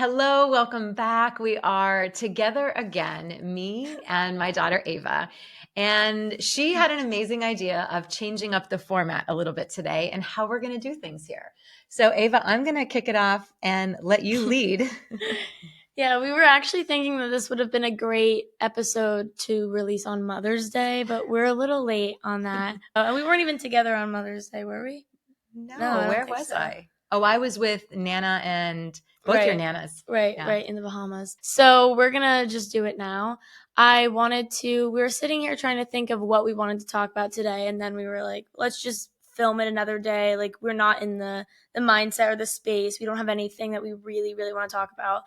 Hello, welcome back. We are together again, me and my daughter Ava. And she had an amazing idea of changing up the format a little bit today and how we're going to do things here. So, Ava, I'm going to kick it off and let you lead. Yeah, we were actually thinking that this would have been a great episode to release on Mother's Day, but we're a little late on that. And we weren't even together on Mother's Day, were we? No, I don't Where think was so. I? Oh, I was with Nana and both your Nanas. Right, Yeah. right, in the Bahamas. So we're going to just do it now. We were sitting here trying to think of what we wanted to talk about today, and then we were like, let's just film it another day. Like, we're not in the mindset or the space. We don't have anything that we really, really want to talk about.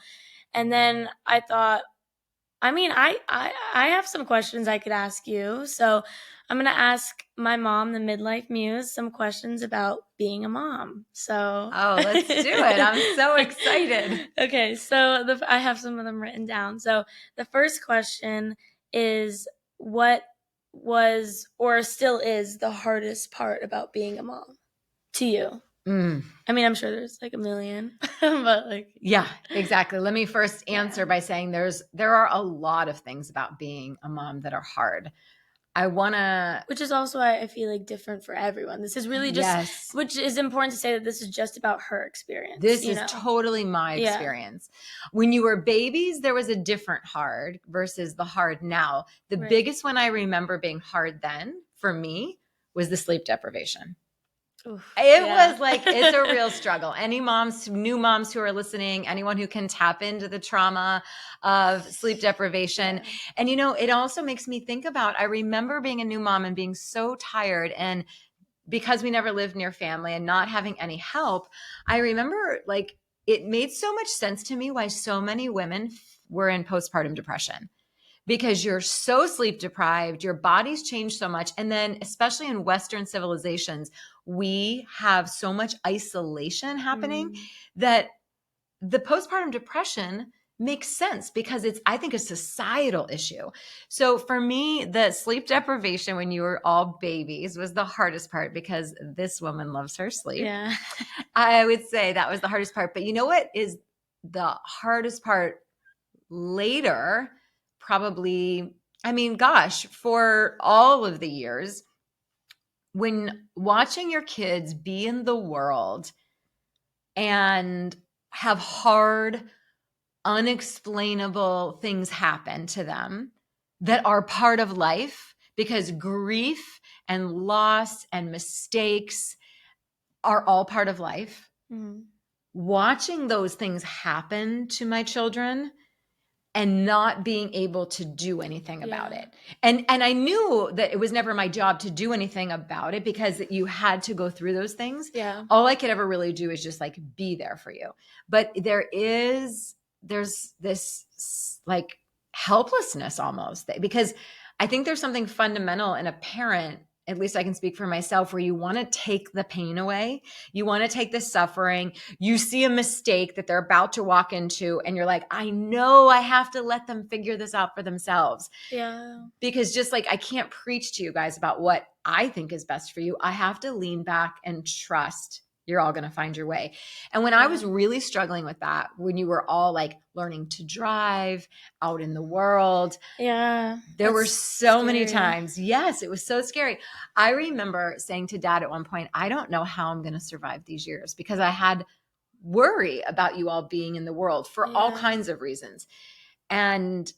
And then I thought, I have some questions I could ask you. So I'm going to ask my mom, the Midlife Muse, some questions about being a mom. So Oh, let's do it. I'm so excited. Okay, so I have some of them written down. So the first question is, what was or still is the hardest part about being a mom to you? I mean, I'm sure there's like a million, but like, Yeah, exactly. Let me first answer by saying there are a lot of things about being a mom that are hard. which is also, I feel like, different for everyone. This is really just, Yes, which is important to say, that this is just about her experience. this is totally my experience. When you were babies, there was a different hard versus the hard now. The biggest one I remember being hard then for me was the sleep deprivation. It was like, it's a real struggle. Any moms, new moms who are listening, anyone who can tap into the trauma of sleep deprivation. And, it also makes me think about, I remember being a new mom and being so tired. And because we never lived near family and not having any help, I remember like it made so much sense to me why so many women were in postpartum depression. Because you're so sleep deprived, your body's changed so much. And then, especially in Western civilizations, we have so much isolation happening that the postpartum depression makes sense because I think, a societal issue. So for me, the sleep deprivation when you were all babies was the hardest part because this woman loves her sleep. Yeah. I would say that was the hardest part. But you know what is the hardest part later? Probably, for all of the years, when watching your kids be in the world and have hard, unexplainable things happen to them that are part of life, because grief and loss and mistakes are all part of life. Watching those things happen to my children and not being able to do anything about it. And I knew that it was never my job to do anything about it because you had to go through those things. Yeah. All I could ever really do is just like be there for you. But there's this like helplessness almost, because I think there's something fundamental in a parent, at least I can speak for myself, where you want to take the pain away. You want to take the suffering. You see a mistake that they're about to walk into and you're like, I know I have to let them figure this out for themselves. Yeah. Because just like I can't preach to you guys about what I think is best for you, I have to lean back and trust you're all going to find your way. And when I was really struggling with that, when you were all like learning to drive out in the world, there were so many times. Yes, it was so scary. I remember saying to Dad at one point, I don't know how I'm going to survive these years, because I had worry about you all being in the world for all kinds of reasons. And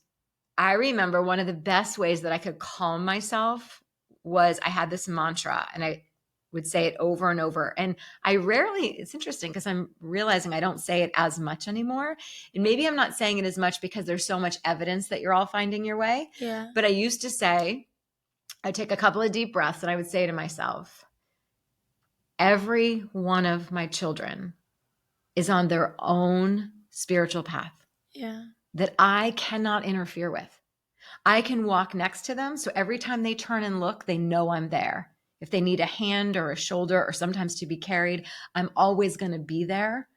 I remember one of the best ways that I could calm myself was I had this mantra, and I would say it over and over. And it's interesting because I'm realizing I don't say it as much anymore. And maybe I'm not saying it as much because there's so much evidence that you're all finding your way. Yeah. But I used to say, I'd take a couple of deep breaths and I would say to myself, every one of my children is on their own spiritual path that I cannot interfere with. I can walk next to them. So every time they turn and look, they know I'm there. If they need a hand or a shoulder or sometimes to be carried, I'm always going to be there,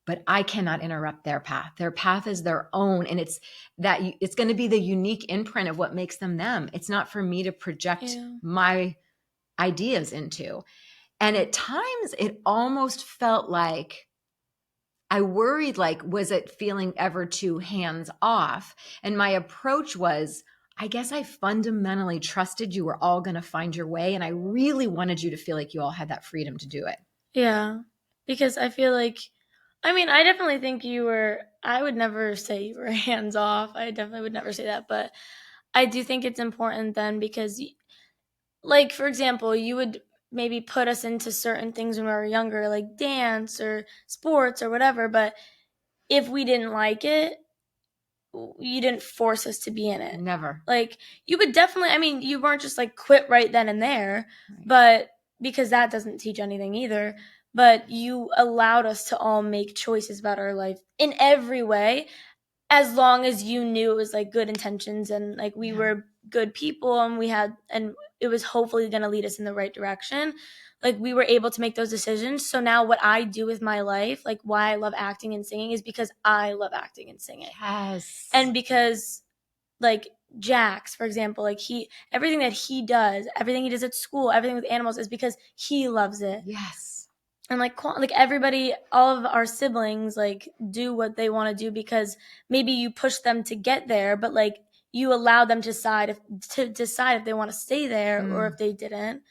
but I cannot interrupt their path. Their path is their own. And it's going to be the unique imprint of what makes them them. It's not for me to project my ideas into. And at times it almost felt like I worried, like, was it feeling ever too hands off? And my approach was, I guess I fundamentally trusted you were all going to find your way. And I really wanted you to feel like you all had that freedom to do it. Yeah. Because I feel like, I mean, I definitely think I would never say you were hands off. I definitely would never say that. But I do think it's important then because, like, for example, you would maybe put us into certain things when we were younger, like dance or sports or whatever. But if we didn't like it, you didn't force us to be in it. Never. Like, you would definitely, I mean, you weren't just like quit right then and there, Right. but because that doesn't teach anything either. But you allowed us to all make choices about our life in every way, as long as you knew it was like good intentions and like we were good people and it was hopefully going to lead us in the right direction. Like, we were able to make those decisions. So now what I do with my life, like why I love acting and singing, is because I love acting and singing. Yes. And because, like, Jax, for example, like everything that he does, everything he does at school, everything with animals is because he loves it. Yes. And like everybody, all of our siblings, like, do what they want to do because maybe you push them to get there, but like you allow them to decide if they want to stay there or if they didn't.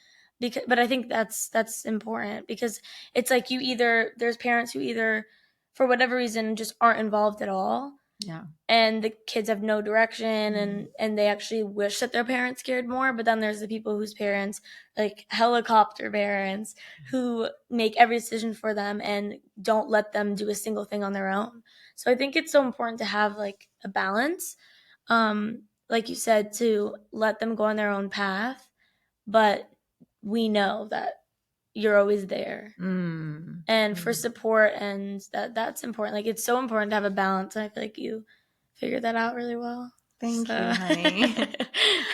But I think that's important because it's like there's parents who either for whatever reason just aren't involved at all. Yeah. And the kids have no direction and they actually wish that their parents cared more. But then there's the people whose parents, like helicopter parents, who make every decision for them and don't let them do a single thing on their own. So I think it's so important to have like a balance, like you said, to let them go on their own path. But we know that you're always there and for support, and that's important. Like, it's so important to have a balance. And I feel like you figured that out really well. Thank you, honey.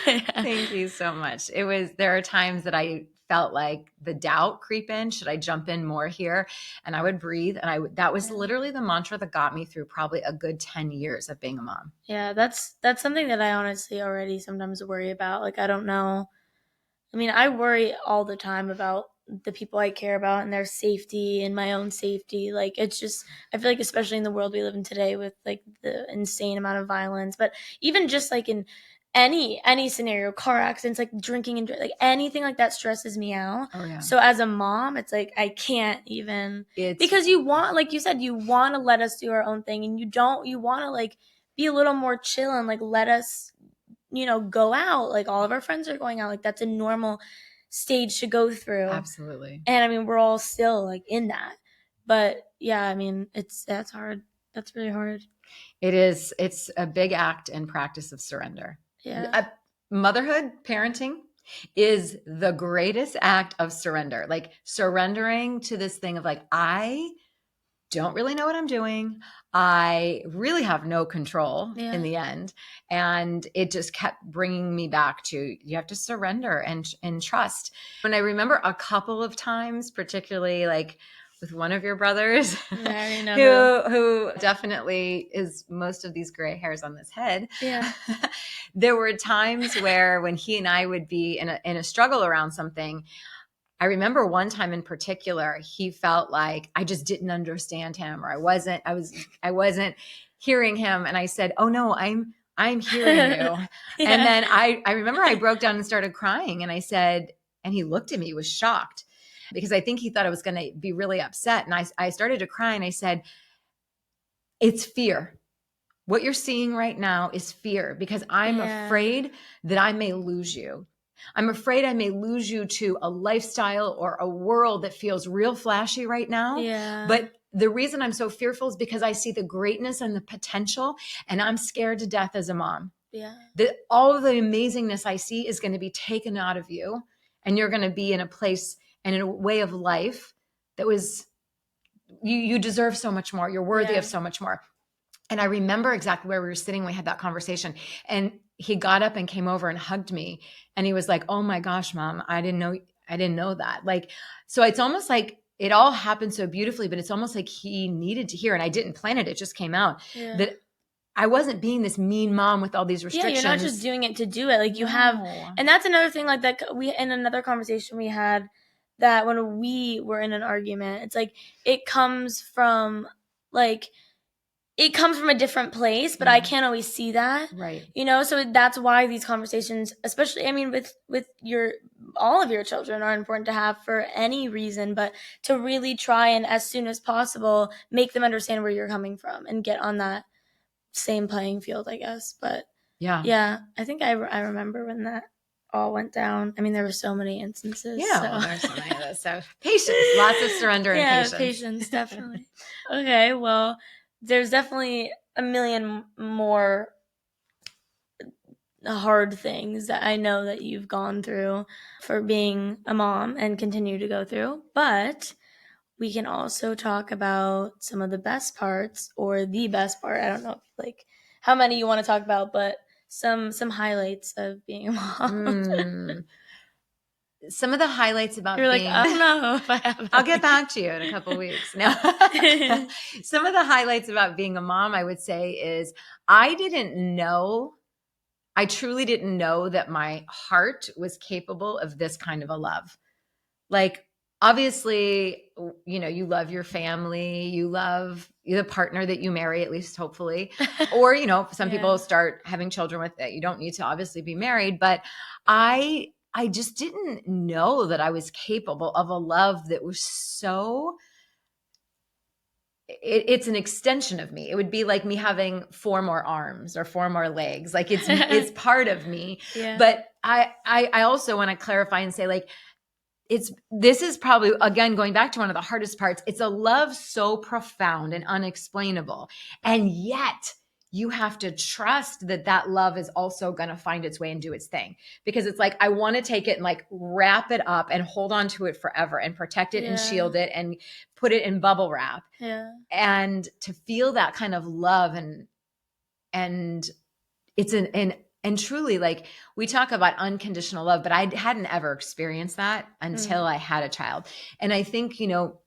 Thank you so much. There are times that I felt like the doubt creep in. Should I jump in more here? And I would breathe. And that was literally the mantra that got me through probably a good 10 years of being a mom. Yeah, that's something that I honestly already sometimes worry about. Like, I don't know. I mean, I worry all the time about the people I care about and their safety and my own safety. Like, it's just, I feel like especially in the world we live in today with like the insane amount of violence, but even just like in any scenario, car accidents, like drinking and like anything like that stresses me out. Oh, yeah. So as a mom, it's like I can't even, because you want, like you said, you want to let us do our own thing, and you want to like be a little more chill and like let us, go out. Like, all of our friends are going out. Like, that's a normal stage to go through. Absolutely. And I mean, we're all still like in that. But yeah, I mean, that's hard. That's really hard. It is. It's a big act and practice of surrender. Yeah. Motherhood, parenting is the greatest act of surrender. Like, surrendering to this thing of like, I don't really know what I'm doing. I really have no control in the end. And it just kept bringing me back to, you have to surrender and trust. And I remember a couple of times, particularly like with one of your brothers, who definitely is most of these gray hairs on this head. Yeah. There were times where when he and I would be in a struggle around something, I remember one time in particular, he felt like I just didn't understand him, or I wasn't hearing him. And I said, "Oh no, I'm hearing you." And then I remember I broke down and started crying, and I said, and he looked at me, was shocked, because I think he thought I was going to be really upset. And I started to cry, and I said, "It's fear. What you're seeing right now is fear, because I'm afraid that I may lose you. I'm afraid I may lose you to a lifestyle or a world that feels real flashy right now. Yeah. But the reason I'm so fearful is because I see the greatness and the potential, and I'm scared to death as a mom. Yeah. That all of the amazingness I see is going to be taken out of you, and you're going to be in a place and in a way of life that was, you deserve so much more. You're worthy of so much more." And I remember exactly where we were sitting. We had that conversation, and he got up and came over and hugged me. And he was like, "Oh my gosh, Mom, I didn't know that." Like, so it's almost like it all happened so beautifully, but it's almost like he needed to hear, and I didn't plan it. It just came out that I wasn't being this mean mom with all these restrictions. Yeah, you're not just doing it to do it. Like, you have, and that's another thing like that in another conversation we had, that when we were in an argument, it's like, it comes from like it comes from a different place, but I can't always see that. Right. You know, so that's why these conversations, especially, I mean, with all of your children are important to have for any reason, but to really try and as soon as possible, make them understand where you're coming from and get on that same playing field, I guess. But yeah, I think I remember when that all went down. I mean, there were so many instances. Yeah, well, there's so many of those. So patience, lots of surrender and patience. Yeah, patience, definitely. Okay, well, there's definitely a million more hard things that I know that you've gone through for being a mom and continue to go through, but we can also talk about some of the best parts or the best part. I don't know like how many you want to talk about, but some highlights of being a mom. Some of the highlights about You're being... like, I don't know if I have... I'll get back to you in a couple of weeks. No. Some of the highlights about being a mom, I would say, is I truly didn't know that my heart was capable of this kind of a love. Like, obviously, you know, you love your family, you love the partner that you marry, at least hopefully, or, you know, some people start having children with it. You don't need to obviously be married, but I just didn't know that I was capable of a love that was so... It's an extension of me. It would be like me having 4 more arms or 4 more legs. Like it's part of me. Yeah. But I also want to clarify and say, like, this is probably, again, going back to one of the hardest parts. It's a love so profound and unexplainable. And yet you have to trust that love is also going to find its way and do its thing, because it's like, I want to take it and like wrap it up and hold on to it forever and protect it and shield it and put it in bubble wrap. Yeah. And to feel that kind of love and it's and truly, like, we talk about unconditional love, but I hadn't ever experienced that until I had a child. And I think, you know,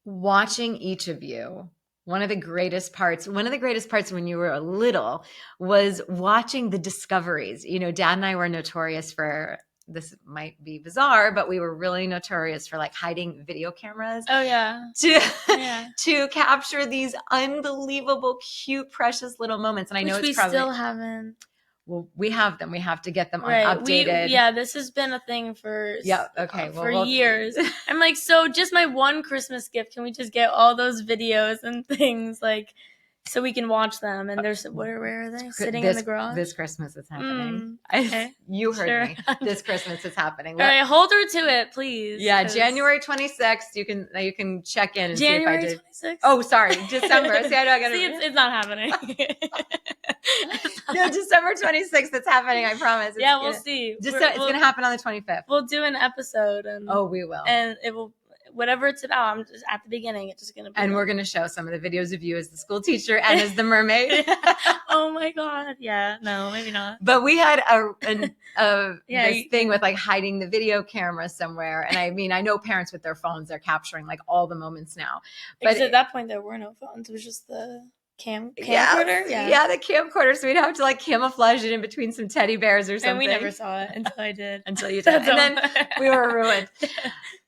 watching each of you, one of the greatest parts when you were little was watching the discoveries. You know, Dad and I were notorious for, this might be bizarre, but we were really notorious for like hiding video cameras. Oh yeah. To capture these unbelievable, cute, precious little moments. And I know it's probably... still haven't. Well, we have them. We have to get them updated. This has been a thing for for years. I'm like, so just my one Christmas gift, can we just get all those videos and things, like, so we can watch them? And there's, where are they? Sitting in the garage? This Christmas it's happening. Okay. You heard me. This Christmas it's happening. All right, hold her to it, please. Yeah, January 26th. You can check in and January see if I did. 26th? Oh, sorry, December. See, I gotta... it's not happening. No, December 26th. It's happening. I promise. We'll see. It's going to happen on the 25th. We'll do an episode, and we will, and it will, whatever it's about. I'm just at the beginning. It's just going to be, and we're going to show some of the videos of you as the school teacher and as the mermaid. Oh my God! Yeah, no, maybe not. But we had this thing with like hiding the video camera somewhere, and I mean, I know parents with their phones, they're capturing like all the moments now. But at that point, there were no phones. It was just the camcorder. Yeah, the camcorder. So we'd have to like camouflage it in between some teddy bears or something. And we never saw it until I did. Until you did. And then we were ruined.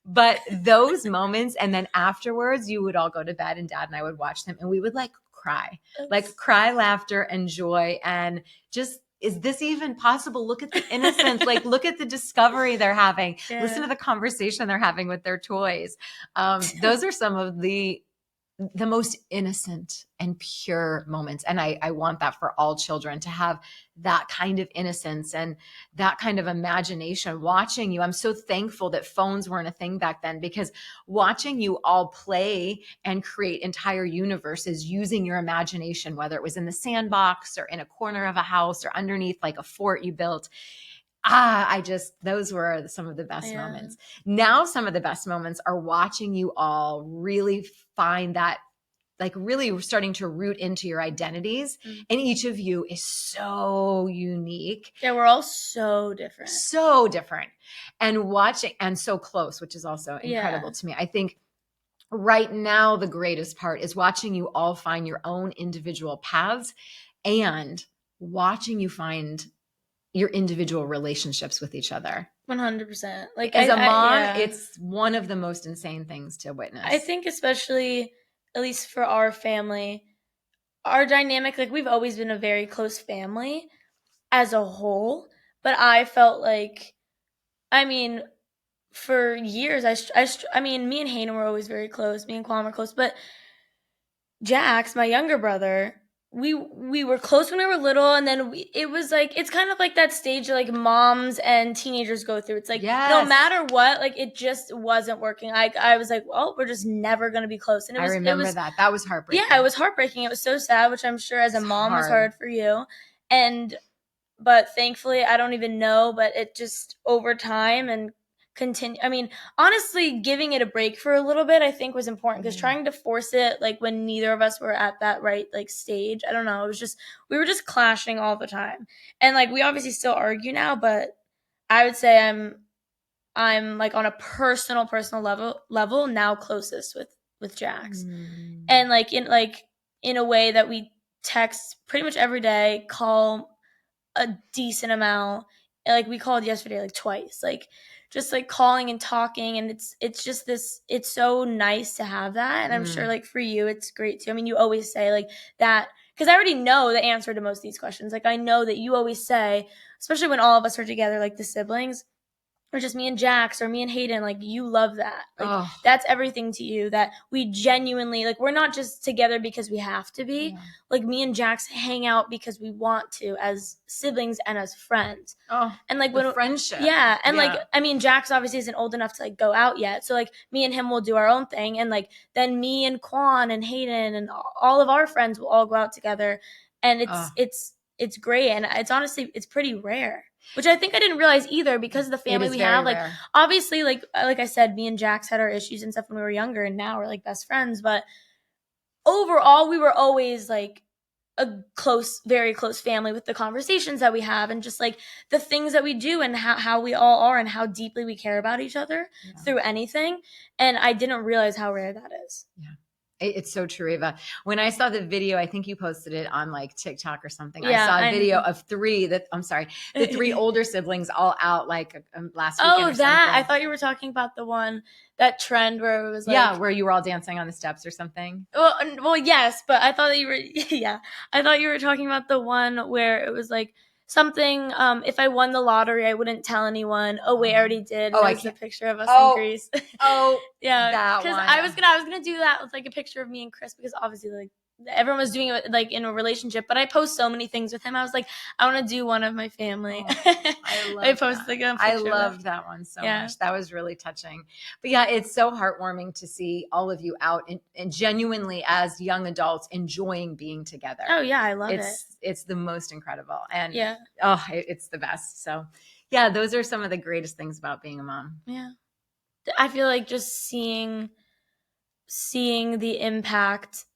But those moments, and then afterwards, you would all go to bed and Dad and I would watch them and we would like cry. Like cry, laughter, and joy. And just, is this even possible? Look at the innocence. Like, look at the discovery they're having. Yeah. Listen to the conversation they're having with their toys. Those are some of the most innocent and pure moments. And I want that for all children, to have that kind of innocence and that kind of imagination. Watching you, I'm so thankful that phones weren't a thing back then, because watching you all play and create entire universes using your imagination, whether it was in the sandbox or in a corner of a house or underneath like a fort you built. Those were some of the best moments. Now, some of the best moments are watching you all really find that, like, really starting to root into your identities. And each of you is so unique. Yeah, we're all so different. So different. And watching, and so close, which is also incredible to me. I think right now, the greatest part is watching you all find your own individual paths and watching you find your individual relationships with each other. 100%. Like, as a mom, it's one of the most insane things to witness. I think especially at least for our family, our dynamic, like we've always been a very close family as a whole, but I felt like, I mean, for years, I mean, me and Hayden were always very close. Me and Quan were close, but Jax, my younger brother, we were close when we were little, and then it was like, it's kind of like that stage like moms and teenagers go through. It's like, no matter what, like it just wasn't working. I was like, well, we're just never gonna be close. And I remember that was heartbreaking. Yeah, it was heartbreaking. It was so sad, which I'm sure as a mom was hard for you. But thankfully, I don't even know, but it just over time and continue. I mean, honestly, giving it a break for a little bit, I think was important, because trying to force it, like when neither of us were at that right like stage, I don't know. It was just, we were just clashing all the time, and like we obviously still argue now, but I would say I'm like on a personal level now closest with Jax, and like in a way that we text pretty much every day, call a decent amount. Like we called yesterday like twice, like just like calling and talking, and it's just this, it's so nice to have that. And I'm sure like for you it's great too. I mean, you always say like that, because I already know the answer to most of these questions. Like I know that you always say, especially when all of us are together, like the siblings, or just me and Jax or me and Hayden, like you love that. Like that's everything to you, that we genuinely, like we're not just together because we have to be. Like me and Jax hang out because we want to, as siblings and as friends. And like when friendship. And like, I mean, Jax obviously isn't old enough to like go out yet. So like me and him will do our own thing. And like then me and Quan and Hayden and all of our friends will all go out together. And it's great. And it's honestly, it's pretty rare. Which I think I didn't realize either, because of the family we have. Like rare. Obviously, like I said, me and Jax had our issues and stuff when we were younger, and now we're like best friends. But overall, we were always like a close, very close family, with the conversations that we have and just like the things that we do and how we all are and how deeply we care about each other through anything. And I didn't realize how rare that is. Yeah. It's so true, Eva. When I saw the video, I think you posted it on like TikTok or something. I saw a video of the three older siblings all out like last weekend or something. I thought you were talking about the one, that trend where it was like, where you were all dancing on the steps or something. Well, yes, but I thought that you were, I thought you were talking about the one where it was like something, if I won the lottery, I wouldn't tell anyone. Oh wait, I already did. It was a picture of us in Greece. Yeah, because I was gonna do that with like a picture of me and Chris, because obviously like everyone was doing it like in a relationship, but I post so many things with him. I was like, I want to do one of my family. I posted like a picture. I loved that one so much. That was really touching. But yeah, it's so heartwarming to see all of you out and genuinely as young adults enjoying being together. Oh yeah, I love it. It's the most incredible, and it's the best. So yeah, those are some of the greatest things about being a mom. Yeah, I feel like just seeing the impact,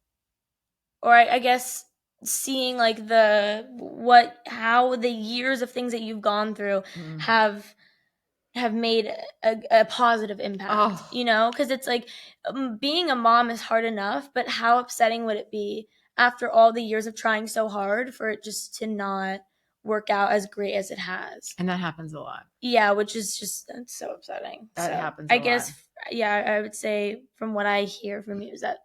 or I guess seeing like how the years of things that you've gone through have made a positive impact, you know, because it's like being a mom is hard enough, but how upsetting would it be after all the years of trying so hard for it just to not work out as great as it has? And that happens a lot. Yeah, which is just, that's so upsetting. That happens a lot. I guess, I would say from what I hear from you is that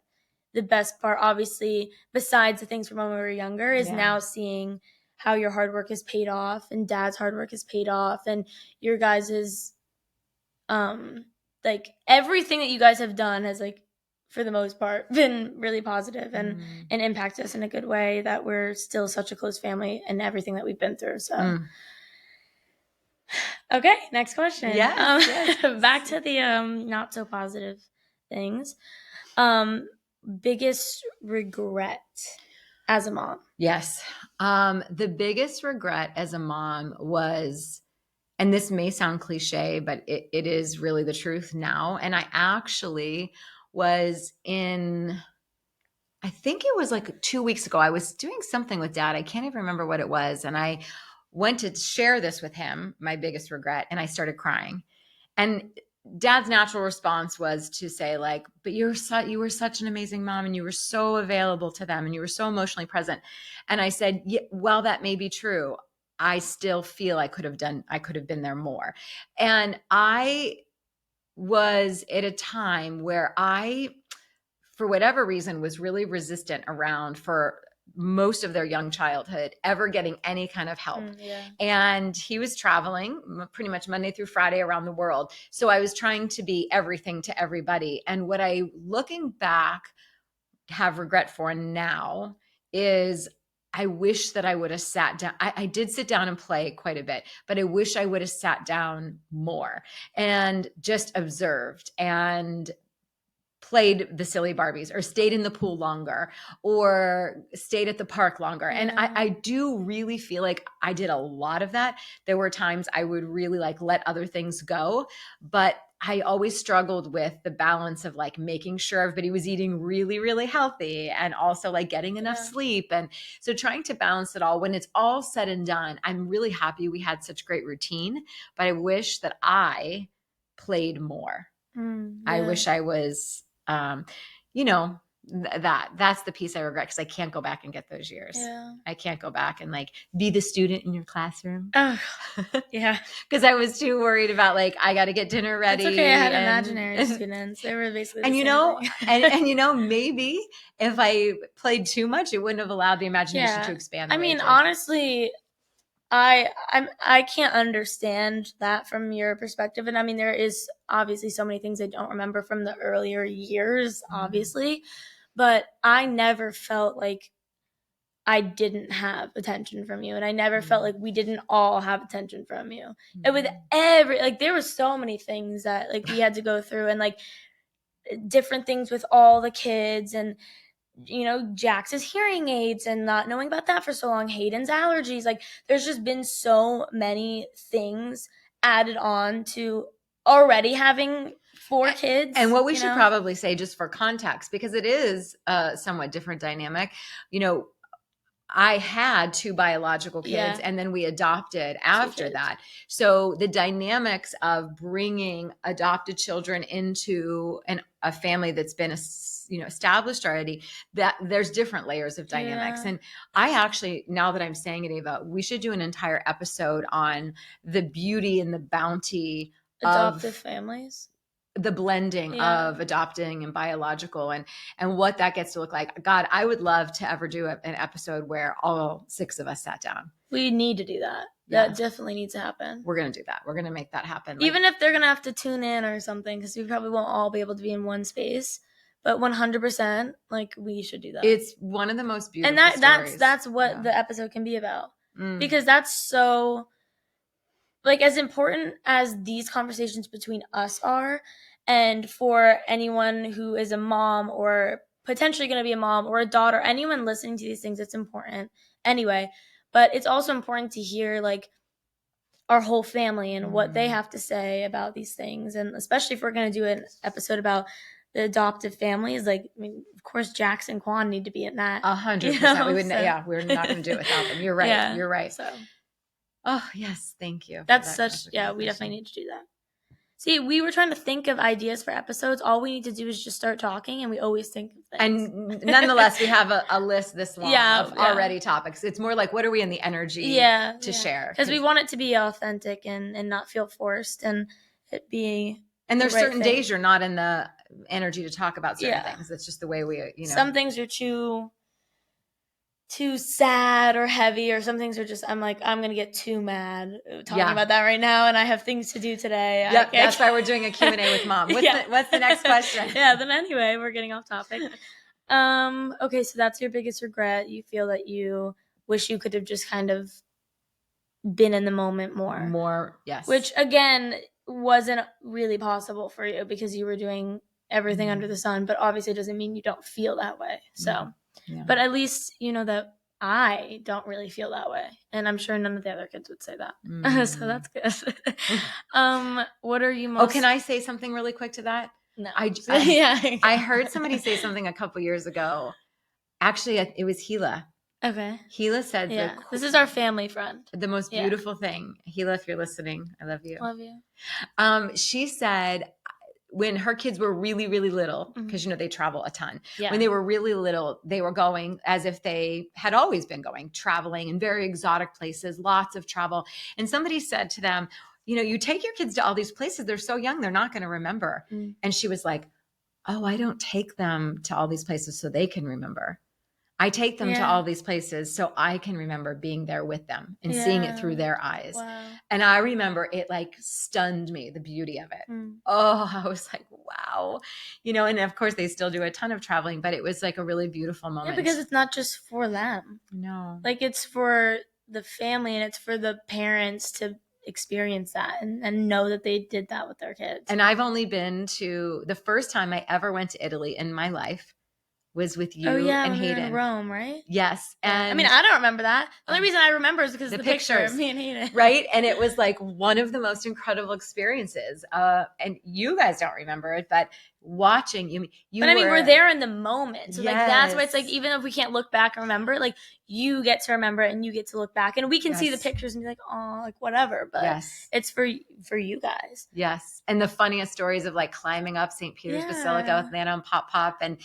the best part, obviously, besides the things from when we were younger, is now seeing how your hard work is paid off, and Dad's hard work is paid off, and your guys's, like everything that you guys have done has like, for the most part, been really positive and impacted us in a good way, that we're still such a close family and everything that we've been through. So, okay, next question. Yes. Back to the not so positive things. Biggest regret as a mom? Yes. The biggest regret as a mom was, and this may sound cliche, but it is really the truth now. And I actually was I think it was like 2 weeks ago, I was doing something with Dad. I can't even remember what it was. And I went to share this with him, my biggest regret, and I started crying. And Dad's natural response was to say like, but you were such an amazing mom, and you were so available to them, and you were so emotionally present. And I said, yeah, well, that may be true. I still feel I could have been there more. And I was at a time where for whatever reason, was really resistant around for most of their young childhood ever getting any kind of help. And he was traveling pretty much Monday through Friday around the world. So I was trying to be everything to everybody. And what I, looking back, have regret for now is I wish that I would have sat down. I did sit down and play quite a bit, but I wish I would have sat down more and just observed and played the silly Barbies or stayed in the pool longer or stayed at the park longer. And I do really feel like I did a lot of that. There were times I would really like let other things go, but I always struggled with the balance of like making sure everybody was eating really, really healthy and also like getting enough sleep. And so trying to balance it all. When it's all said and done, I'm really happy we had such great routine, but I wish that I played more. I wish I was, you know, that's the piece I regret because I can't go back and get those years. I can't go back and like be the student in your classroom. Because I was too worried about like I got to get dinner ready. It's okay. I had imaginary students. They were basically and and you know, maybe if I played too much, it wouldn't have allowed the imagination to expand. I mean, honestly, I can't understand that from your perspective. And I mean, there is obviously so many things I don't remember from the earlier years, obviously, but I never felt like I didn't have attention from you. And I never felt like we didn't all have attention from you. And with there were so many things that like we had to go through and like different things with all the kids and, you know, Jax's hearing aids and not knowing about that for so long, Hayden's allergies. Like there's just been so many things added on to already having 4 kids. And what we should probably say just for context, because it is a somewhat different dynamic, you know, I had 2 biological kids and then we adopted after that. So the dynamics of bringing adopted children into a family that's been, established already, that there's different layers of dynamics. And I actually, now that I'm saying it, Ava, we should do an entire episode on the beauty and the bounty adoptive families. The blending of adopting and biological and what that gets to look like. God, I would love to ever do an episode where all 6 of us sat down. We need to do that. That definitely needs to happen. We're going to do that. We're going to make that happen. Even if they're going to have to tune in or something, because we probably won't all be able to be in one space. But 100%, like, we should do that. It's one of the most beautiful stories. That's what the episode can be about. Because that's so... like, as important as these conversations between us are, and for anyone who is a mom or potentially going to be a mom or a daughter, anyone listening to these things, it's important anyway. But it's also important to hear, like, our whole family and what they have to say about these things. And especially if we're going to do an episode about the adoptive families, like, I mean, of course, Jax and Quan need to be in that. 100%. We wouldn't, we're not going to do it without them. You're right. You're right. So... oh, yes. Thank you. That's such, we definitely need to do that. See, we were trying to think of ideas for episodes. All we need to do is just start talking, and we always think of things. And nonetheless, we have a list this long of already topics. It's more like, what are we in the energy to share? Because we want it to be authentic and not feel forced and it be And there's certain days you're not in the energy to talk about certain things. That's just the way we, Some things are too sad or heavy, or some things are just, I'm like, I'm going to get too mad talking about that right now, and I have things to do today. Yep, that's why we're doing a Q&A with Mom. What's the next question? Then anyway, we're getting off topic. Okay, so that's your biggest regret. You feel that you wish you could have just kind of been in the moment more. More, yes. Which, again, wasn't really possible for you because you were doing everything under the sun, but obviously it doesn't mean you don't feel that way, so... Yeah. But at least you know that I don't really feel that way. And I'm sure none of the other kids would say that. So that's good. What are you most... Oh, can I say something really quick to that? No. I heard somebody say something a couple years ago. Actually, it was Gila. Okay. Gila said... this is our family friend. The most beautiful thing. Gila, if you're listening, I love you. Love you. She said... when her kids were really, really little, because, they travel a ton. Yeah. When they were really little, they were going as if they had always been going, traveling in very exotic places, lots of travel. And somebody said to them, you take your kids to all these places. They're so young, they're not going to remember. And she was like, oh, I don't take them to all these places so they can remember. I take them to all these places so I can remember being there with them and seeing it through their eyes. Wow. And I remember it like stunned me, the beauty of it. Oh, I was like, wow. You know, and of course they still do a ton of traveling, but it was like a really beautiful moment. Yeah, because it's not just for them. No. Like it's for the family and it's for the parents to experience that and know that they did that with their kids. And I've only been to, the first time I ever went to Italy in my life was with you and Hayden. We were in Rome, right? Yes. And I mean, I don't remember that. The only reason I remember is because of the picture of me and Hayden. Right? And it was like one of the most incredible experiences. And you guys don't remember it, but watching you but I mean, we're there in the moment. So like that's why it's like, even if we can't look back and remember it, like you get to remember it and you get to look back and we can see the pictures and be like, oh, like whatever. But it's for you guys. Yes. And the funniest stories of like climbing up St. Peter's Basilica with Nana and Pop. And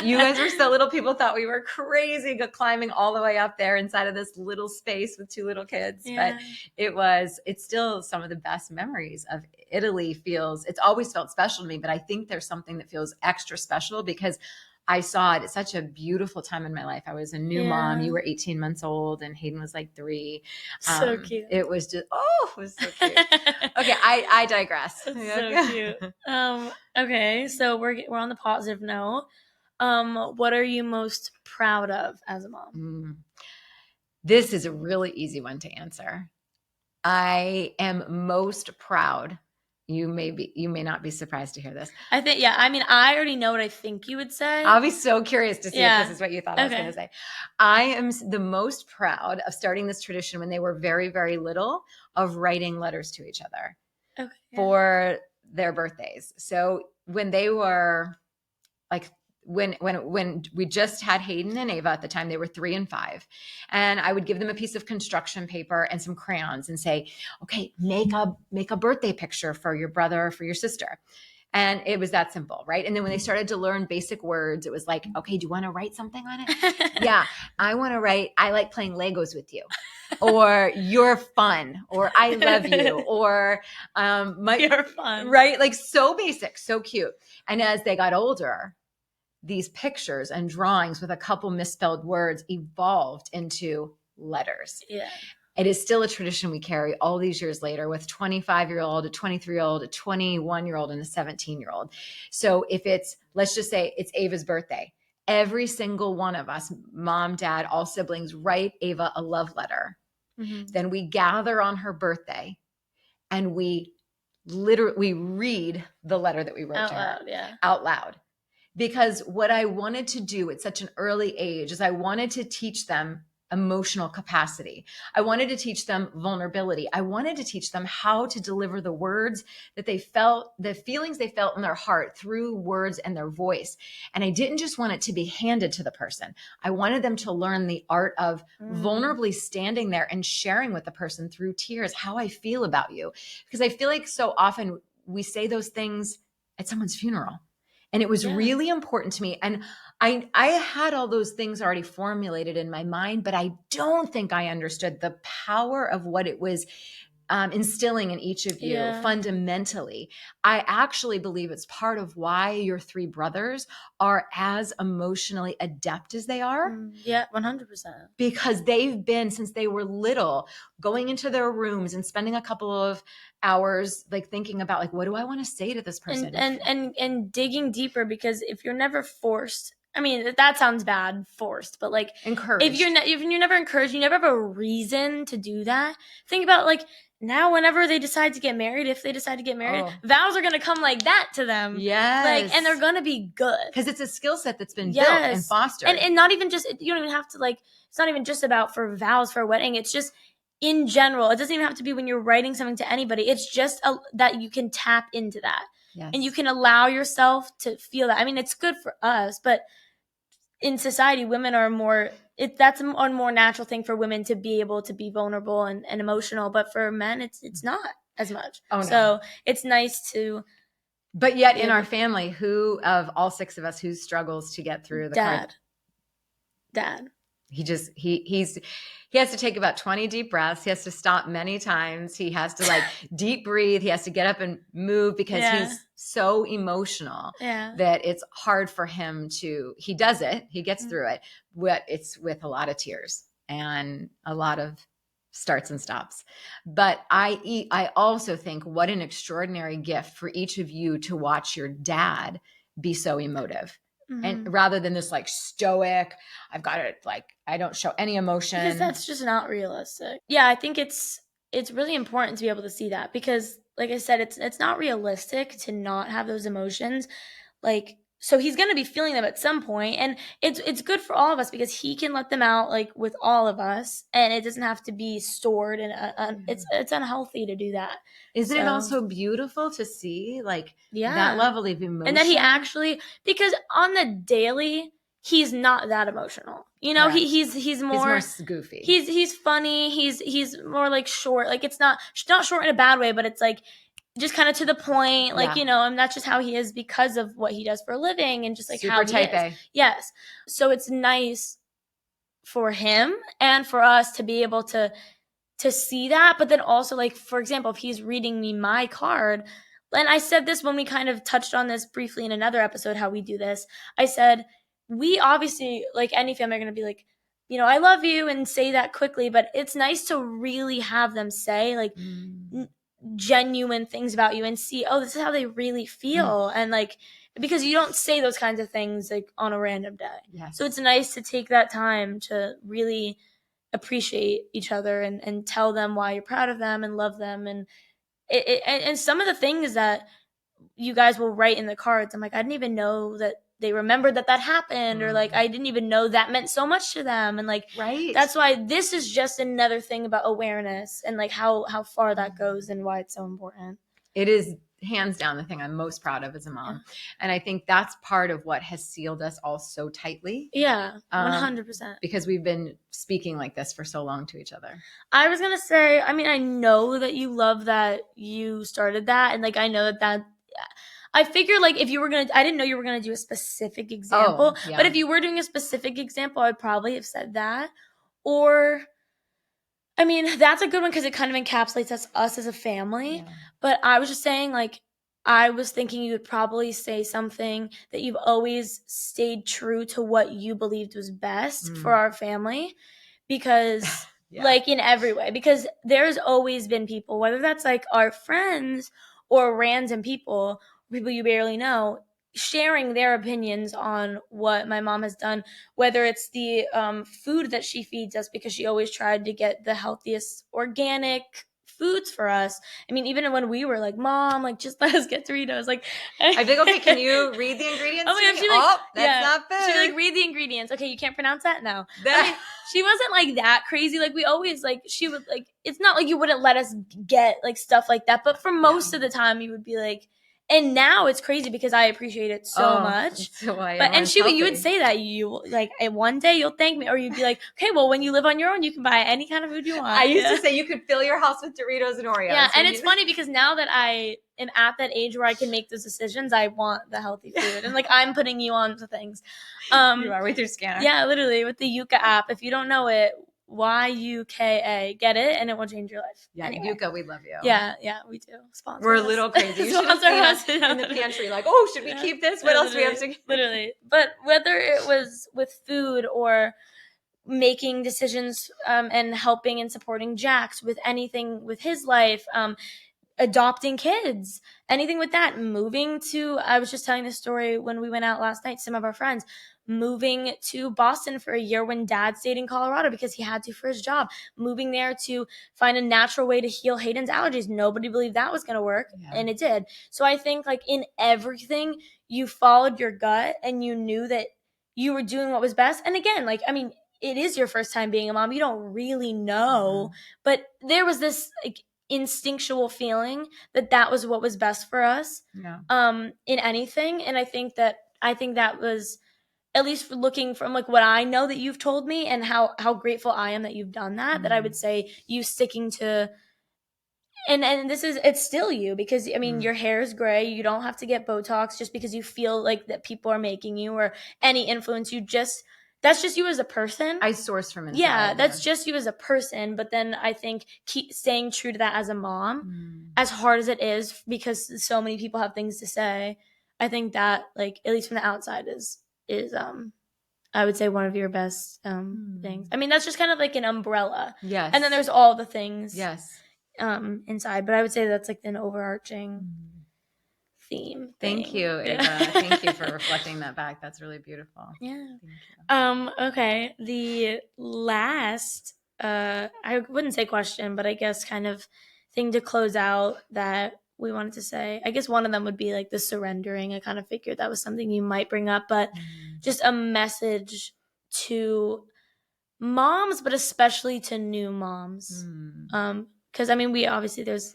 you guys were so little, people thought we were crazy climbing all the way up there inside of this little space with two little kids. But it's still some of the best memories of Italy. It's always felt special to me, but I think there's something that feels extra special because I saw it at such a beautiful time in my life. I was a new mom. You were 18 months old and Hayden was like 3. So cute. It was just, it was so cute. Okay. I digress. So cute. Okay. So we're on the positive note. What are you most proud of as a mom? This is a really easy one to answer. I am most proud. You may not be surprised to hear this. I think, I mean, I already know what I think you would say. I'll be so curious to see if this is what you thought I was going to say. I am the most proud of starting this tradition when they were very, very little of writing letters to each other for their birthdays. So when they were like, when we just had Hayden and Ava at the time, they were 3 and 5. And I would give them a piece of construction paper and some crayons and say, okay, make a birthday picture for your brother or for your sister. And it was that simple, right? And then when they started to learn basic words, it was like, okay, do you want to write something on it? Yeah, I want to write, I like playing Legos with you. Or you're fun, or I love you, or you're fun. Right? Like so basic, so cute. And as they got older, these pictures and drawings with a couple misspelled words evolved into letters. Yeah. It is still a tradition we carry all these years later with 25-year-old, a 23-year-old, a 21-year-old, and a 17-year-old. So if let's just say it's Ava's birthday, every single one of us, mom, dad, all siblings, write Ava a love letter. Mm-hmm. Then we gather on her birthday and we read the letter that we wrote to her out loud. Because what I wanted to do at such an early age is I wanted to teach them emotional capacity. I wanted to teach them vulnerability. I wanted to teach them how to deliver the words that they felt, the feelings they felt in their heart through words and their voice. And I didn't just want it to be handed to the person. I wanted them to learn the art of vulnerably standing there and sharing with the person through tears how I feel about you. Because I feel like so often we say those things at someone's funeral. And it was really important to me. And I had all those things already formulated in my mind, but I don't think I understood the power of what it was instilling in each of you fundamentally. I actually believe it's part of why your 3 brothers are as emotionally adept as they are. Yeah, 100%. Because they've been, since they were little, going into their rooms and spending a couple of hours like thinking about like, what do I want to say to this person? And digging deeper, because if you're never forced, I mean, that sounds bad, forced, but like encouraged. If you're never encouraged, you never have a reason to do that. Think about like now, whenever they decide to get married, if they decide to get married, vows are going to come like that to them. Yes. Like, and they're going to be good. Because it's a skill set that's been built and fostered. And not even just, you don't even have to like, it's not even just about for vows for a wedding. It's just in general. It doesn't even have to be when you're writing something to anybody. It's just that you can tap into that. Yes. And you can allow yourself to feel that. I mean, it's good for us, but in society, women are more, that's a more natural thing for women to be able to be vulnerable and emotional. But for men, it's not as much. Oh, no. So it's nice to. But yet in our family, who of all 6 of us, who struggles to get through the Dad. He he has to take about 20 deep breaths. He has to stop many times. He has to like deep breathe. He has to get up and move because he's so emotional that it's hard for him to, he does it. He gets through it. But it's with a lot of tears and a lot of starts and stops. But I also think what an extraordinary gift for each of you to watch your dad be so emotive. And rather than this like stoic, I've got it, like I don't show any emotion. Because that's just not realistic. Yeah, I think it's really important to be able to see that because like I said, it's not realistic to not have those emotions. Like, so he's going to be feeling them at some point, and it's good for all of us because he can let them out like with all of us, and it doesn't have to be stored, and it's unhealthy to do that. Isn't it also beautiful to see like that level of emotion? And that he actually, because on the daily, he's not that emotional. You know, he's more goofy. He's funny. He's more like short. Like it's not short in a bad way, but it's like just kind of to the point, like, you know, and that's just how he is because of what he does for a living and just like super how he type is. A. Yes. So it's nice for him and for us to be able to see that. But then also, like, for example, if he's reading me my card, and I said this when we kind of touched on this briefly in another episode, how we do this. I said, we obviously, like any family, are going to be like, you know, I love you and say that quickly, but it's nice to really have them say like genuine things about you and see, oh, this is how they really feel. And like, because you don't say those kinds of things like on a random day. Yes. So it's nice to take that time to really appreciate each other and tell them why you're proud of them and love them. And and some of the things that you guys will write in the cards, I'm like, I didn't even know that they remembered that happened, or like I didn't even know that meant so much to them. And like, that's why this is just another thing about awareness and like how far that goes and why it's so important. It is hands down the thing I'm most proud of as a mom. And I think that's part of what has sealed us all so tightly. Yeah, 100%. Because we've been speaking like this for so long to each other. I was going to say, I mean, I know that you love that you started that. And like, I know that I figured like if you were going to, I didn't know you were going to do a specific example, but if you were doing a specific example, I would probably have said that. Or, I mean, that's a good one because it kind of encapsulates us as a family. Yeah. But I was just saying, like, I was thinking you would probably say something that you've always stayed true to what you believed was best for our family. Because, like, in every way. Because there's always been people, whether that's, like, our friends or random people you barely know, sharing their opinions on what my mom has done, whether it's the food that she feeds us, because she always tried to get the healthiest organic foods for us. I mean, even when we were like, Mom, like, just let us get Doritos. Like, I'd be like, okay, can you read the ingredients? Oh my gosh, like, that's not food. She'd like, read the ingredients. Okay, you can't pronounce that? No. I mean, she wasn't like that crazy. Like, we always like, she would like, it's not like you wouldn't let us get like stuff like that. But for most of the time, you would be like, and now it's crazy because I appreciate it so much. So you would say that you like one day you'll thank me, or you'd be like, okay, well, when you live on your own, you can buy any kind of food you want. I used to say you could fill your house with Doritos and Oreos. Yeah, and it's funny because now that I am at that age where I can make those decisions, I want the healthy food, and like I'm putting you on to things. You are with your scanner. Yeah, literally with the Yuka app. If you don't know it, YUKA, get it, and it will change your life. Yeah, anyway. Yuka, we love you. Yeah, we do. Sponsor We're us. A little crazy. You should have seen us in the pantry, like, oh, should we keep this? What else do we have to keep? Literally. But whether it was with food or making decisions and helping and supporting Jax with anything with his life, adopting kids, anything with that, moving to, I was just telling this story when we went out last night, some of our friends, moving to Boston for a year when Dad stayed in Colorado because he had to for his job, moving there to find a natural way to heal Hayden's allergies. Nobody believed that was going to work, and it did. So I think like in everything, you followed your gut and you knew that you were doing what was best. And again, like, I mean, it is your first time being a mom. You don't really know, but there was this like instinctual feeling that was what was best for us in anything. And I think that was, at least looking from like what I know that you've told me and how grateful I am that you've done that, that I would say you sticking to, and this is, it's still you, because I mean, your hair is gray. You don't have to get Botox just because you feel like that people are making you or any influence. You just that's just you as a person. I source from inside. Yeah, that's just you as a person. But then I think keep staying true to that as a mom, as hard as it is, because so many people have things to say. I think that, like, at least from the outside, is I would say one of your best things. I mean, that's just kind of like an umbrella. Yes. And then there's all the things. Yes. Inside, but I would say that's like an overarching theme. Thank you, Ava. Yeah. Thank you for reflecting that back. That's really beautiful. Yeah. Thank you. Okay. The last, I wouldn't say question, but I guess kind of thing to close out that we wanted to say. I guess one of them would be like the surrendering. I kind of figured that was something you might bring up, but just a message to moms, but especially to new moms. Because I mean, we obviously, there's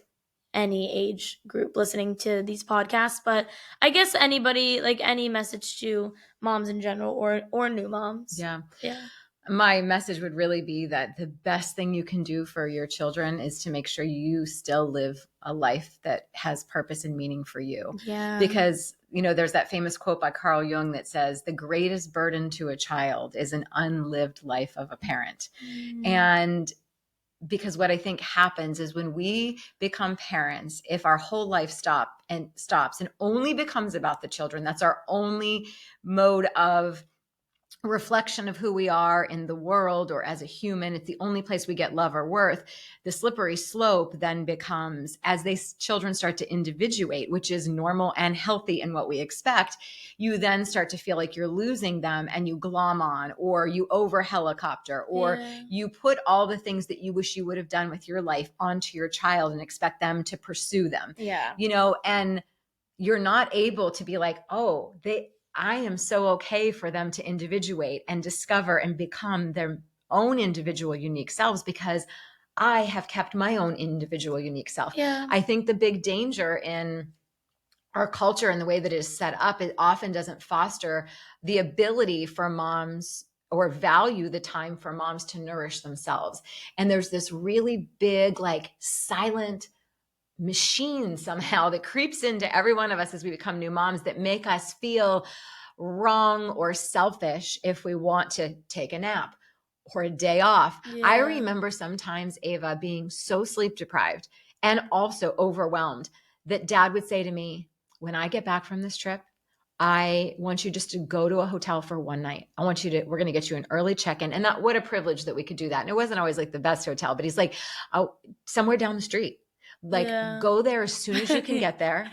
any age group listening to these podcasts, but I guess anybody, like, any message to moms in general or new moms. Yeah. My message would really be that the best thing you can do for your children is to make sure you still live a life that has purpose and meaning for you. Yeah. Because, there's that famous quote by Carl Jung that says, the greatest burden to a child is an unlived life of a parent. And because what I think happens is when we become parents, if our whole life stops and only becomes about the children, that's our only mode of reflection of who we are in the world or as a human, it's the only place we get love or worth. The slippery slope then becomes, as children start to individuate, which is normal and healthy in what we expect, you then start to feel like you're losing them and you glom on, or you over helicopter, or you put all the things that you wish you would have done with your life onto your child and expect them to pursue them. And you're not able to be like, I am so okay for them to individuate and discover and become their own individual, unique selves, because I have kept my own individual, unique self. Yeah. I think the big danger in our culture and the way that it is set up, it often doesn't foster the ability for moms or value the time for moms to nourish themselves. And there's this really big, like, silent machine somehow that creeps into every one of us as we become new moms that make us feel wrong or selfish if we want to take a nap or a day off. I remember sometimes, Ava, being so sleep deprived and also overwhelmed that Dad would say to me, when I get back from this trip, I want you just to go to a hotel for one night. we're going to get you an early check-in. And what a privilege that we could do that. And it wasn't always like the best hotel, but he's like, somewhere down the street. Go there as soon as you can get there,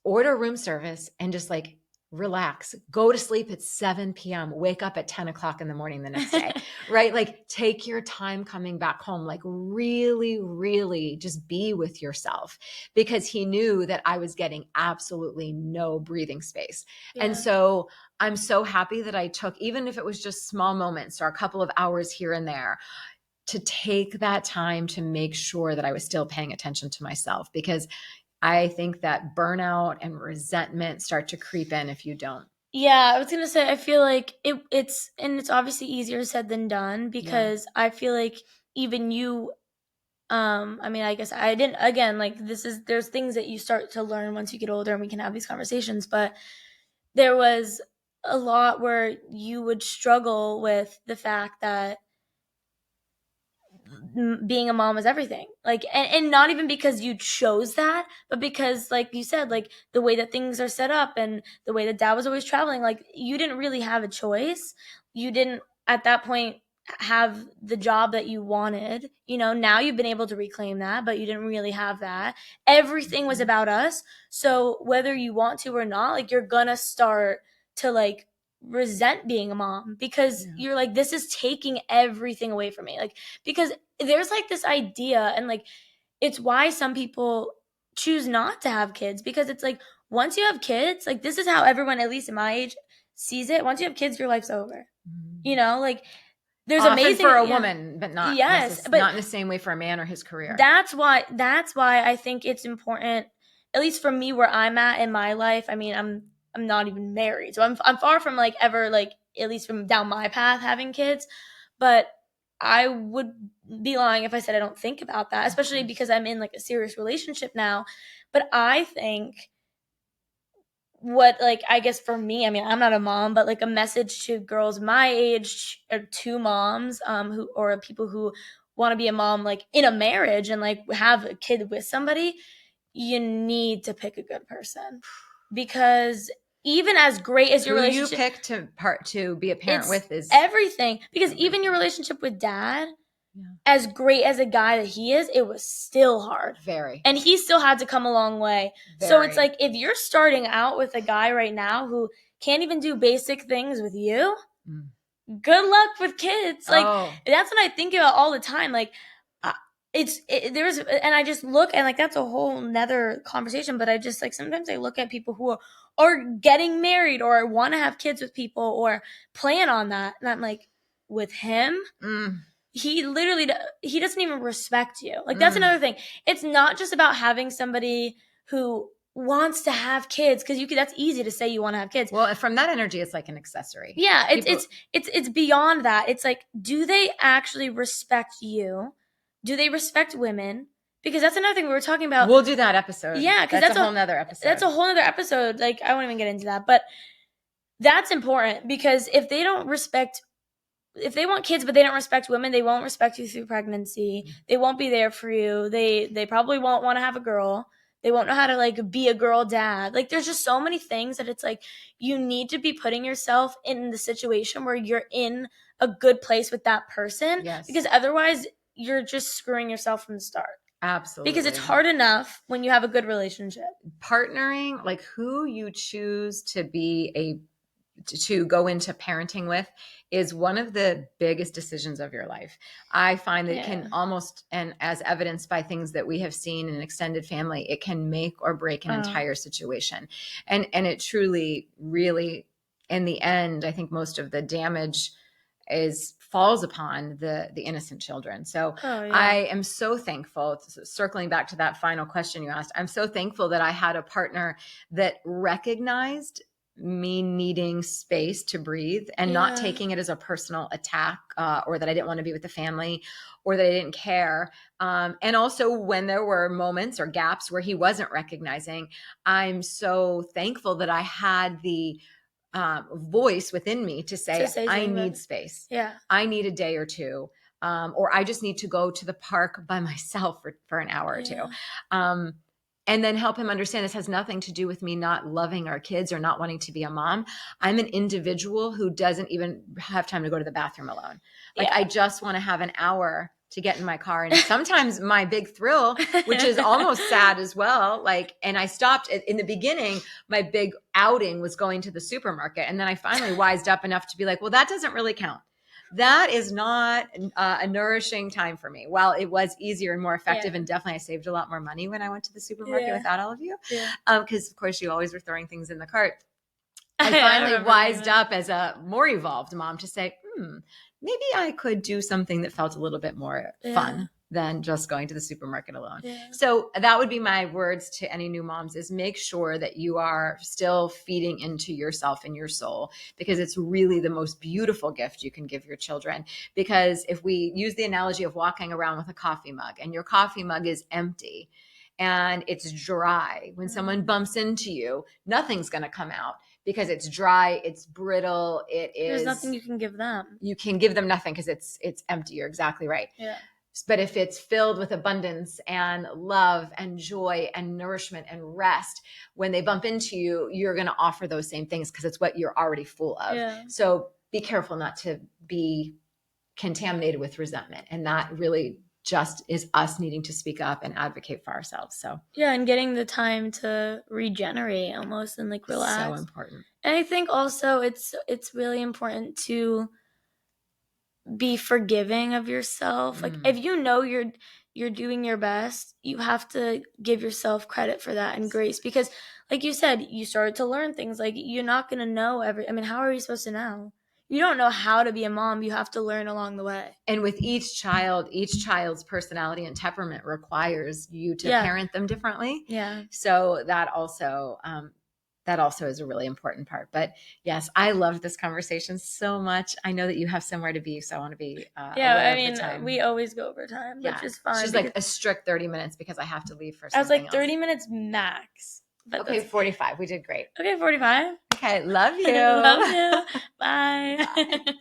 order room service, and just like relax, go to sleep at 7 p.m., wake up at 10 o'clock in the morning the next day, right? Like, take your time coming back home, like really, really just be with yourself, because he knew that I was getting absolutely no breathing space. And so I'm so happy that I took, even if it was just small moments or a couple of hours here and there, to take that time to make sure that I was still paying attention to myself, because I think that burnout and resentment start to creep in if you don't. Yeah, I was going to say, I feel like it's obviously easier said than done, because I feel like even you, I mean, I guess I didn't, again, like, there's things that you start to learn once you get older and we can have these conversations, but there was a lot where you would struggle with the fact that being a mom is everything, like, and not even because you chose that, but because, like you said, like, the way that things are set up and the way that Dad was always traveling, like, you didn't really have a choice. You didn't at that point have the job that you wanted. Now you've been able to reclaim that, but you didn't really have that. Everything was about us. So whether you want to or not, like, you're gonna start to, like, resent being a mom, because you're like, this is taking everything away from me, like, because there's like this idea, and like, it's why some people choose not to have kids, because it's like, once you have kids, like, this is how everyone, at least in my age, sees it. Once you have kids, your life's over. Like, there's often amazing for a woman, but not but not in the same way for a man or his career. That's why I think it's important, at least for me, where I'm at in my life. I mean, I'm not even married, so I'm far from, like, ever, like, at least from down my path, having kids. But I would be lying if I said I don't think about that, especially because I'm in, like, a serious relationship now. But I think what, like, I guess for me, I mean, I'm not a mom, but like a message to girls my age, or to moms who, or people who want to be a mom, like in a marriage and like have a kid with somebody, you need to pick a good person, because even as great as your relationship, you pick to be a parent with is everything. Because even your relationship with dad, as great as a guy that he is, it was still hard. Very. And he still had to come a long way. Very. So it's like, if you're starting out with a guy right now who can't even do basic things with you, good luck with kids. Like, that's what I think about all the time. Like, and I just look, and like, that's a whole nother conversation, but I just, like, sometimes I look at people who are getting married or want to have kids with people or plan on that, and I'm like, with him, he doesn't even respect you. Like, that's another thing. It's not just about having somebody who wants to have kids, because that's easy to say you want to have kids. Well, from that energy, it's like an accessory. Yeah, it's beyond that. It's like, do they actually respect you? Do they respect women? Because that's another thing we were talking about. We'll do that episode. Yeah, because that's a whole nother episode. That's a whole other episode. Like, I won't even get into that, but that's important, because if they want kids but they don't respect women, they won't respect you through pregnancy. They won't be there for you. They probably won't want to have a girl. They won't know how to, like, be a girl dad. Like, there's just so many things that it's like, you need to be putting yourself in the situation where you're in a good place with that person. Yes. Because otherwise you're just screwing yourself from the start. Absolutely. Because it's hard enough when you have a good relationship. Partnering, like, who you choose to go into parenting with, is one of the biggest decisions of your life. I find that it can almost, and as evidenced by things that we have seen in extended family, it can make or break an entire situation. And it truly, really, in the end, I think most of the damage falls upon the innocent children. So I am so thankful, circling back to that final question you asked, I'm so thankful that I had a partner that recognized me needing space to breathe and not taking it as a personal attack, or that I didn't want to be with the family, or that I didn't care. And also, when there were moments or gaps where he wasn't recognizing, I'm so thankful that I had the voice within me to say I need space. Yeah. I need a day or two. Or I just need to go to the park by myself for an hour or two. And then help him understand this has nothing to do with me not loving our kids or not wanting to be a mom. I'm an individual who doesn't even have time to go to the bathroom alone. Like, I just want to have an hour to get in my car. And sometimes my big thrill, which is almost sad as well, like, and I stopped in the beginning, my big outing was going to the supermarket. And then I finally wised up enough to be like, well, that doesn't really count. That is not a nourishing time for me. While it was easier and more effective, and definitely I saved a lot more money when I went to the supermarket without all of you. Because of course you always were throwing things in the cart. I finally wised up as a more evolved mom to say, maybe I could do something that felt a little bit more fun than just going to the supermarket alone. So that would be my words to any new moms, is make sure that you are still feeding into yourself and your soul, because it's really the most beautiful gift you can give your children. Because if we use the analogy of walking around with a coffee mug and your coffee mug is empty and it's dry, when someone bumps into you, nothing's going to come out. Because it's dry, it's brittle, There's nothing you can give them. You can give them nothing because it's empty. You're exactly right. Yeah. But if it's filled with abundance and love and joy and nourishment and rest, when they bump into you, you're going to offer those same things because it's what you're already full of. Yeah. So be careful not to be contaminated with resentment. And that really just is us needing to speak up and advocate for ourselves. So yeah, and getting the time to regenerate almost and like relax. So important. And I think also it's really important to be forgiving of yourself. Like, if you know you're doing your best, you have to give yourself credit for that and grace, because like you said, you started to learn things. Like, you're not going to know how are you supposed to know? You don't know how to be a mom. You have to learn along the way. And with each child's personality and temperament requires you to parent them differently. Yeah. So that also is a really important part. But yes, I loved this conversation so much. I know that you have somewhere to be, so I want to be aware of the time. We always go over time, which is fine. It's just like a strict 30 minutes because I have to leave for something I was like 30 minutes max. But okay, 45. We did great. Okay, 45. Okay, love you. Love you. Bye. Bye.